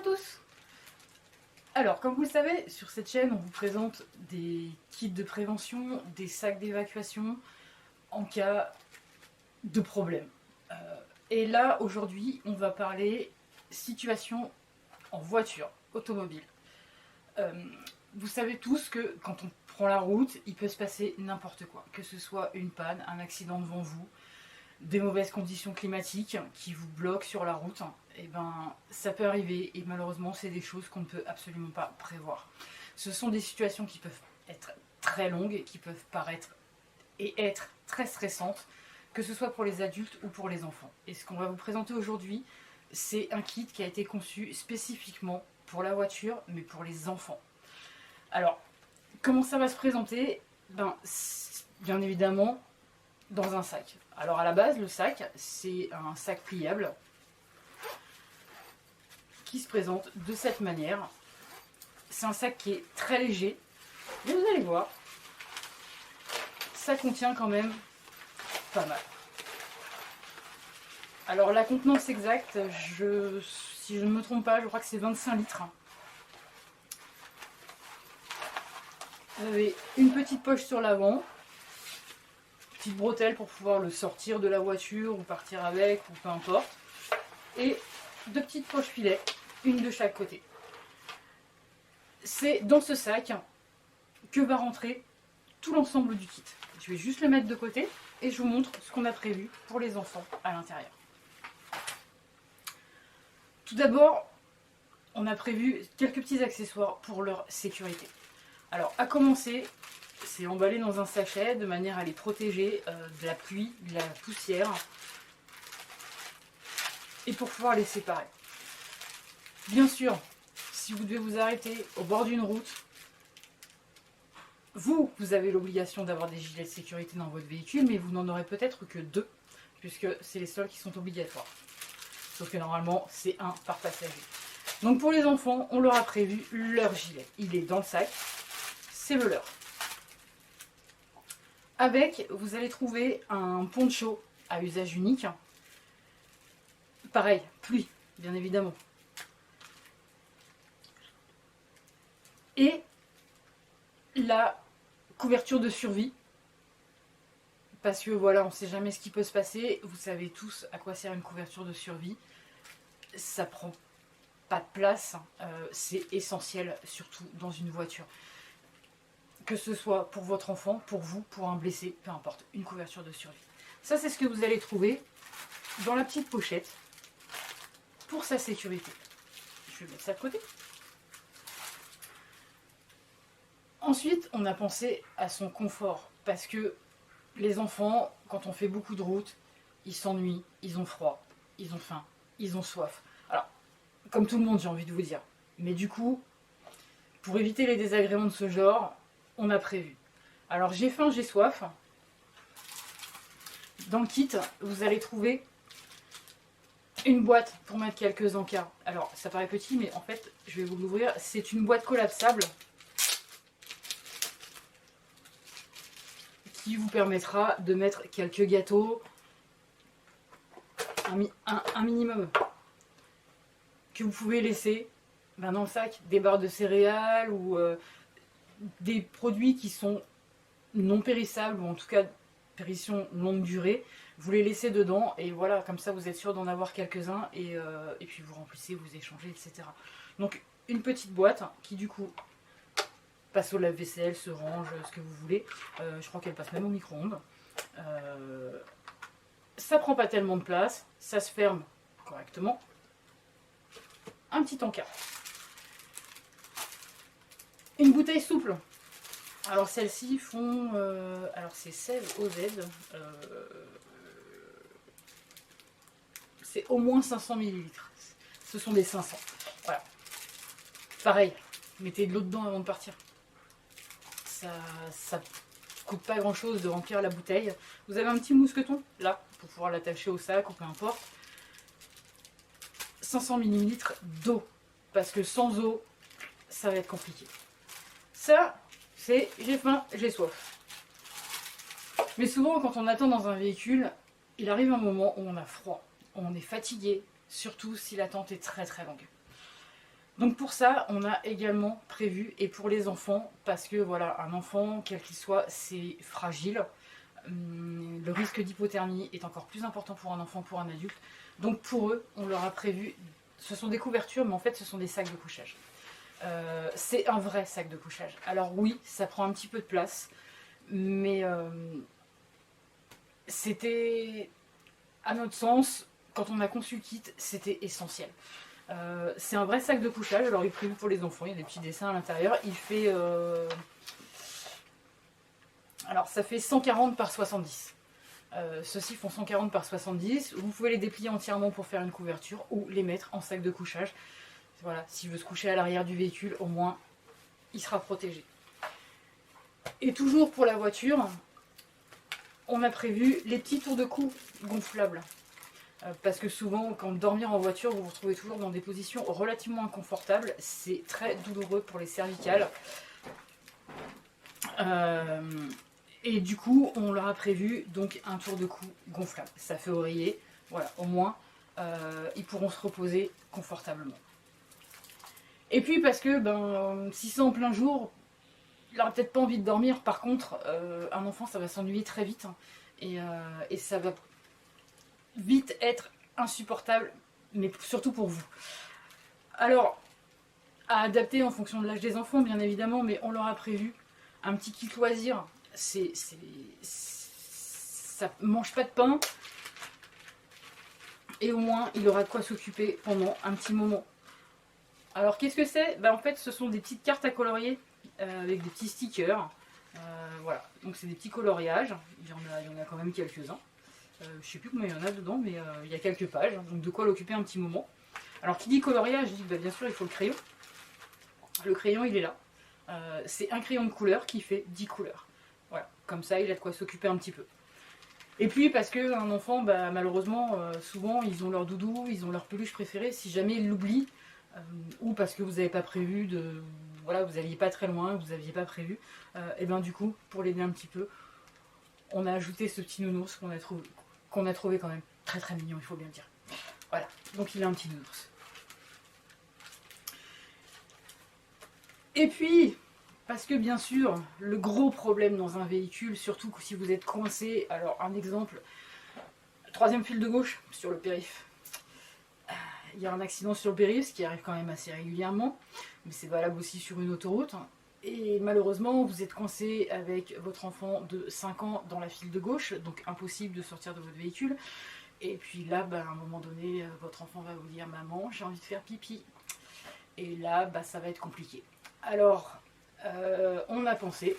tous. Alors, comme vous le savez, sur cette chaîne, on vous présente des kits de prévention, des sacs d'évacuation en cas de problème. Et là, aujourd'hui, on va parler situation en voiture, automobile. Vous savez tous que quand on prend la route, il peut se passer n'importe quoi. Que ce soit une panne, un accident devant vous, des mauvaises conditions climatiques qui vous bloquent sur la route, et ben ça peut arriver et malheureusement c'est des choses qu'on ne peut absolument pas prévoir. Ce sont des situations qui peuvent être très longues, qui peuvent paraître et être très stressantes, que ce soit pour les adultes ou pour les enfants. Et ce qu'on va vous présenter aujourd'hui, c'est un kit qui a été conçu spécifiquement pour la voiture, mais pour les enfants. Alors, comment ça va se présenter? Bien évidemment, dans un sac. Alors à la base, le sac, c'est un sac pliable qui se présente de cette manière. C'est un sac qui est très léger, mais vous allez voir, ça contient quand même pas mal. Alors la contenance exacte, si je ne me trompe pas, je crois que c'est 25 litres. Vous avez une petite poche sur l'avant, petite bretelle pour pouvoir le sortir de la voiture ou partir avec, ou peu importe. Et deux petites poches filets, une de chaque côté. C'est dans ce sac que va rentrer tout l'ensemble du kit. Je vais juste le mettre de côté et je vous montre ce qu'on a prévu pour les enfants à l'intérieur. Tout d'abord, on a prévu quelques petits accessoires pour leur sécurité. Alors, à commencer, c'est emballé dans un sachet de manière à les protéger de la pluie, de la poussière et pour pouvoir les séparer. Bien sûr, si vous devez vous arrêter au bord d'une route, vous avez l'obligation d'avoir des gilets de sécurité dans votre véhicule, mais vous n'en aurez peut-être que 2, puisque c'est les seuls qui sont obligatoires. Sauf que normalement, c'est 1 par passager. Donc pour les enfants, on leur a prévu leur gilet. Il est dans le sac, c'est le leur. Avec, vous allez trouver un poncho à usage unique. Pareil, pluie, bien évidemment. Et la couverture de survie. Parce que voilà, on ne sait jamais ce qui peut se passer. Vous savez tous à quoi sert une couverture de survie. Ça prend pas de place. C'est essentiel, surtout dans une voiture. Que ce soit pour votre enfant, pour vous, pour un blessé, peu importe, une couverture de survie. Ça, c'est ce que vous allez trouver dans la petite pochette pour sa sécurité. Je vais mettre ça de côté. Ensuite, on a pensé à son confort, parce que les enfants, quand on fait beaucoup de routes, ils s'ennuient, ils ont froid, ils ont faim, ils ont soif. Alors, comme tout le monde, j'ai envie de vous dire. Mais du coup, pour éviter les désagréments de ce genre, on a prévu. Alors j'ai faim, j'ai soif. Dans le kit, vous allez trouver une boîte pour mettre quelques encarts. Alors ça paraît petit, mais en fait, je vais vous l'ouvrir. C'est une boîte collapsable qui vous permettra de mettre quelques gâteaux, un minimum, que vous pouvez laisser dans le sac, des barres de céréales ou des produits qui sont non périssables, ou en tout cas pérition longue durée, vous les laissez dedans et voilà, comme ça vous êtes sûr d'en avoir quelques-uns et puis vous remplissez, vous échangez, etc. Donc une petite boîte qui du coup passe au lave-vaisselle, se range, ce que vous voulez. Je crois qu'elle passe même au micro-ondes. Ça prend pas tellement de place, ça se ferme correctement. Un petit encart. Une bouteille souple. Alors celles-ci font, alors c'est 16 OZ, c'est au moins 500 ml. Ce sont des 500. Voilà. Pareil, mettez de l'eau dedans avant de partir. Ça coûte pas grand-chose de remplir la bouteille. Vous avez un petit mousqueton là pour pouvoir l'attacher au sac ou peu importe. 500 ml d'eau, parce que sans eau, ça va être compliqué. Ça, c'est j'ai faim, j'ai soif. Mais souvent, quand on attend dans un véhicule, il arrive un moment où on a froid, où on est fatigué, surtout si l'attente est très très longue. Donc pour ça, on a également prévu, et pour les enfants, parce que voilà, un enfant, quel qu'il soit, c'est fragile. Le risque d'hypothermie est encore plus important pour un enfant que pour un adulte. Donc pour eux, on leur a prévu, ce sont des couvertures, mais en fait ce sont des sacs de couchage. C'est un vrai sac de couchage. Alors oui, ça prend un petit peu de place, mais c'était, à notre sens, quand on a conçu le kit, c'était essentiel. C'est un vrai sac de couchage, alors il est prévu pour les enfants, il y a des petits dessins à l'intérieur. Il fait... alors ça fait 140 par 70. Ceux-ci font 140 par 70. Vous pouvez les déplier entièrement pour faire une couverture ou les mettre en sac de couchage. Voilà, s'il veut se coucher à l'arrière du véhicule, au moins il sera protégé. Et toujours pour la voiture, on a prévu les petits tours de cou gonflables. Parce que souvent, quand dormir en voiture, vous vous retrouvez toujours dans des positions relativement inconfortables. C'est très douloureux pour les cervicales. Et du coup, on leur a prévu donc un tour de cou gonflable. Ça fait oreiller. Voilà, au moins, ils pourront se reposer confortablement. Et puis parce que si c'est en plein jour, il n'aura peut-être pas envie de dormir. Par contre, un enfant, ça va s'ennuyer très vite. Et ça va vite être insupportable, mais surtout pour vous. Alors, à adapter en fonction de l'âge des enfants, bien évidemment, mais on leur a prévu un petit kit loisir. Ça mange pas de pain, et au moins il aura de quoi s'occuper pendant un petit moment. Alors qu'est-ce que c'est? En fait, ce sont des petites cartes à colorier avec des petits stickers. Voilà, donc c'est des petits coloriages. Il y en a quand même quelques-uns. Je sais plus combien il y en a dedans, mais il y a quelques pages, donc de quoi l'occuper un petit moment. Alors qui dit coloriage, dit bien sûr il faut le crayon. Le crayon il est là. C'est un crayon de couleur qui fait 10 couleurs. Voilà, comme ça il a de quoi s'occuper un petit peu. Et puis parce qu'un enfant, malheureusement, souvent ils ont leur doudou, ils ont leur peluche préférée, si jamais ils l'oublient, ou parce que vous n'avez pas prévu de... Voilà, vous n'alliez pas très loin, vous n'aviez pas prévu, et du coup, pour l'aider un petit peu, on a ajouté ce petit nounours qu'on a trouvé quand même très très mignon, il faut bien le dire. Voilà, donc il a un petit nounours. Et puis, parce que bien sûr, le gros problème dans un véhicule, surtout si vous êtes coincé, alors un exemple, troisième fil de gauche sur le périph'. Il y a un accident sur le périph', ce qui arrive quand même assez régulièrement, mais c'est valable aussi sur une autoroute. Et malheureusement, vous êtes coincé avec votre enfant de 5 ans dans la file de gauche, donc impossible de sortir de votre véhicule. Et puis là, à un moment donné, votre enfant va vous dire « Maman, j'ai envie de faire pipi ». Et là, ça va être compliqué. Alors, on y a pensé.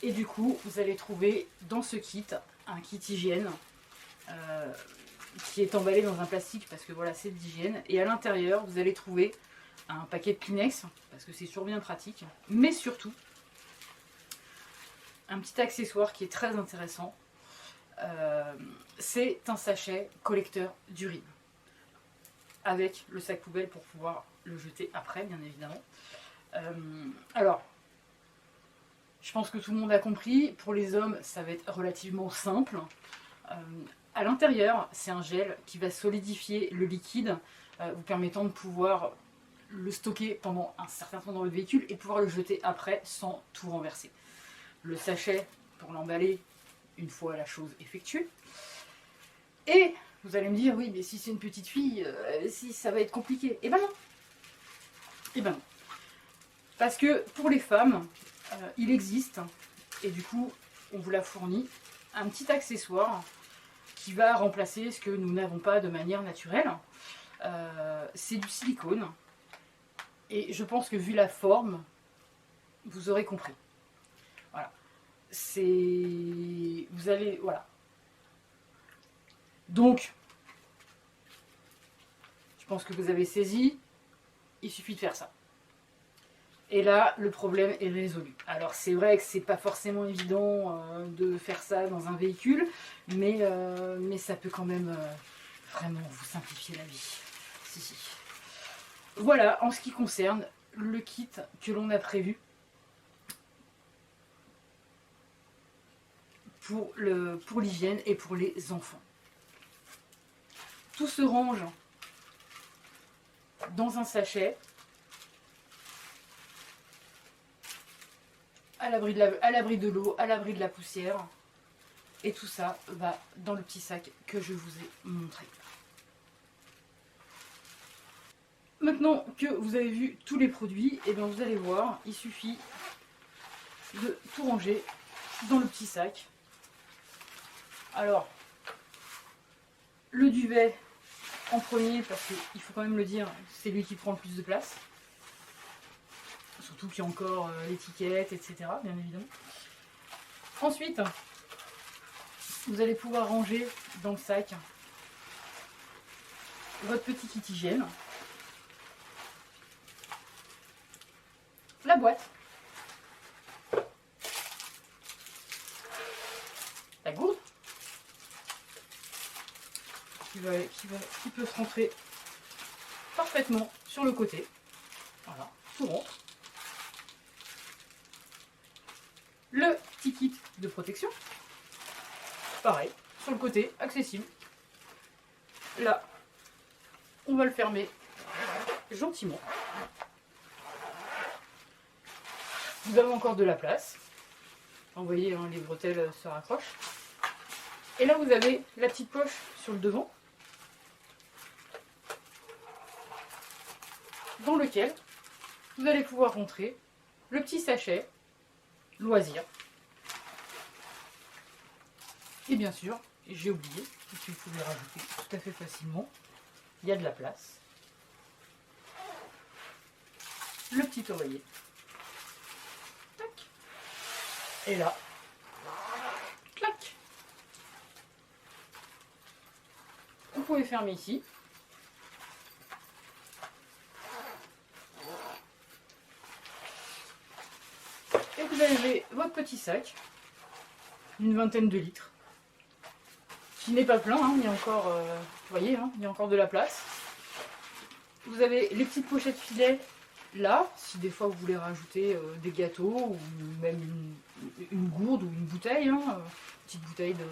Et du coup, vous allez trouver dans ce kit, un kit hygiène, qui est emballé dans un plastique parce que voilà, c'est d'hygiène. Et à l'intérieur, vous allez trouver un paquet de Kleenex, parce que c'est toujours bien pratique, mais surtout un petit accessoire qui est très intéressant. C'est un sachet collecteur d'urine, avec le sac poubelle pour pouvoir le jeter après, bien évidemment. Alors, je pense que tout le monde a compris. Pour les hommes, ça va être relativement simple. À l'intérieur, c'est un gel qui va solidifier le liquide, vous permettant de pouvoir le stocker pendant un certain temps dans le véhicule et pouvoir le jeter après sans tout renverser. Le sachet pour l'emballer une fois la chose effectuée. Et vous allez me dire, oui, mais si c'est une petite fille, si ça va être compliqué. Eh ben non. Parce que pour les femmes, il existe, et du coup, on vous l'a fourni, un petit accessoire qui va remplacer ce que nous n'avons pas de manière naturelle. C'est du silicone. Et je pense que vu la forme, vous aurez compris. Voilà. Vous allez... Voilà. Donc, je pense que vous avez saisi. Il suffit de faire ça. Et là, le problème est résolu. Alors c'est vrai que c'est pas forcément évident de faire ça dans un véhicule, mais ça peut quand même vraiment vous simplifier la vie. Si. Voilà, en ce qui concerne le kit que l'on a prévu pour l'hygiène et pour les enfants. Tout se range dans un sachet, à l'abri de l'eau, à l'abri de la poussière. Et tout ça va dans le petit sac que je vous ai montré. Maintenant que vous avez vu tous les produits, et bien vous allez voir, il suffit de tout ranger dans le petit sac. Alors, le duvet en premier, parce qu'il faut quand même le dire, c'est lui qui prend le plus de place. Surtout qu'il y a encore l'étiquette, etc. bien évidemment. Ensuite, vous allez pouvoir ranger dans le sac votre petit kit hygiène, la boîte, la gourde, qui peut se rentrer parfaitement sur le côté. Voilà, tout rentre. Le petit kit de protection, pareil, sur le côté, accessible. Là, on va le fermer gentiment. Vous avez encore de la place. Vous voyez, hein, les bretelles se raccrochent. Et là, vous avez la petite poche sur le devant, dans lequel vous allez pouvoir rentrer le petit sachet loisir. Et bien sûr, j'ai oublié, que vous pouvez rajouter tout à fait facilement. Il y a de la place. Le petit oreiller. Tac. Et là, clac. Vous pouvez fermer ici. Et vous avez votre petit sac, une vingtaine de litres, qui n'est pas plein, hein, il y a encore, vous voyez, hein, il y a encore de la place. Vous avez les petites pochettes filet là, si des fois vous voulez rajouter des gâteaux ou même une gourde ou une bouteille, hein, une petite bouteille de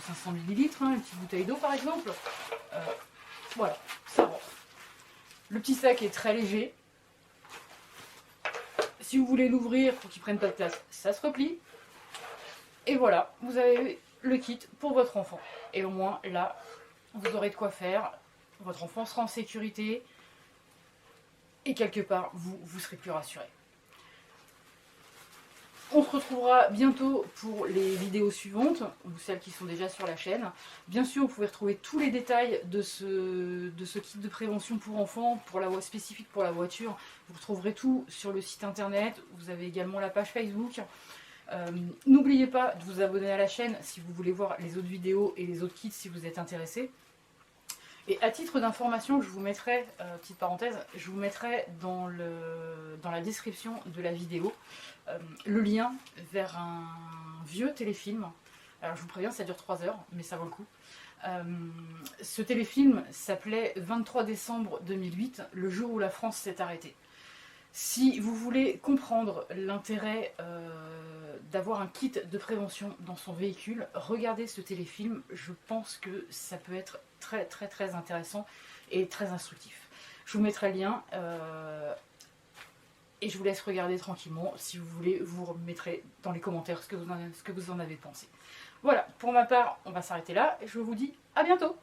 500 ml, hein, une petite bouteille d'eau par exemple. Voilà, ça rentre. Le petit sac est très léger. Si vous voulez l'ouvrir pour qu'il prenne pas de place, ça se replie. Et voilà, vous avez le kit pour votre enfant. Et au moins là, vous aurez de quoi faire. Votre enfant sera en sécurité. Et quelque part, vous serez plus rassuré. On se retrouvera bientôt pour les vidéos suivantes, ou celles qui sont déjà sur la chaîne. Bien sûr, vous pouvez retrouver tous les détails de ce kit de prévention pour enfants, spécifique pour la voiture. Vous retrouverez tout sur le site internet. Vous avez également la page Facebook. N'oubliez pas de vous abonner à la chaîne si vous voulez voir les autres vidéos et les autres kits si vous êtes intéressé. Et à titre d'information, je vous mettrai, petite parenthèse, je vous mettrai dans la description de la vidéo le lien vers un vieux téléfilm. Alors je vous préviens, ça dure 3 heures, mais ça vaut le coup. Ce téléfilm s'appelait 23 décembre 2008, le jour où la France s'est arrêtée. Si vous voulez comprendre l'intérêt d'avoir un kit de prévention dans son véhicule, regardez ce téléfilm, je pense que ça peut être très très très intéressant et très instructif. Je vous mettrai le lien et je vous laisse regarder tranquillement. Si vous voulez, vous remettrez dans les commentaires ce que vous en avez pensé. Voilà, pour ma part, on va s'arrêter là et je vous dis à bientôt.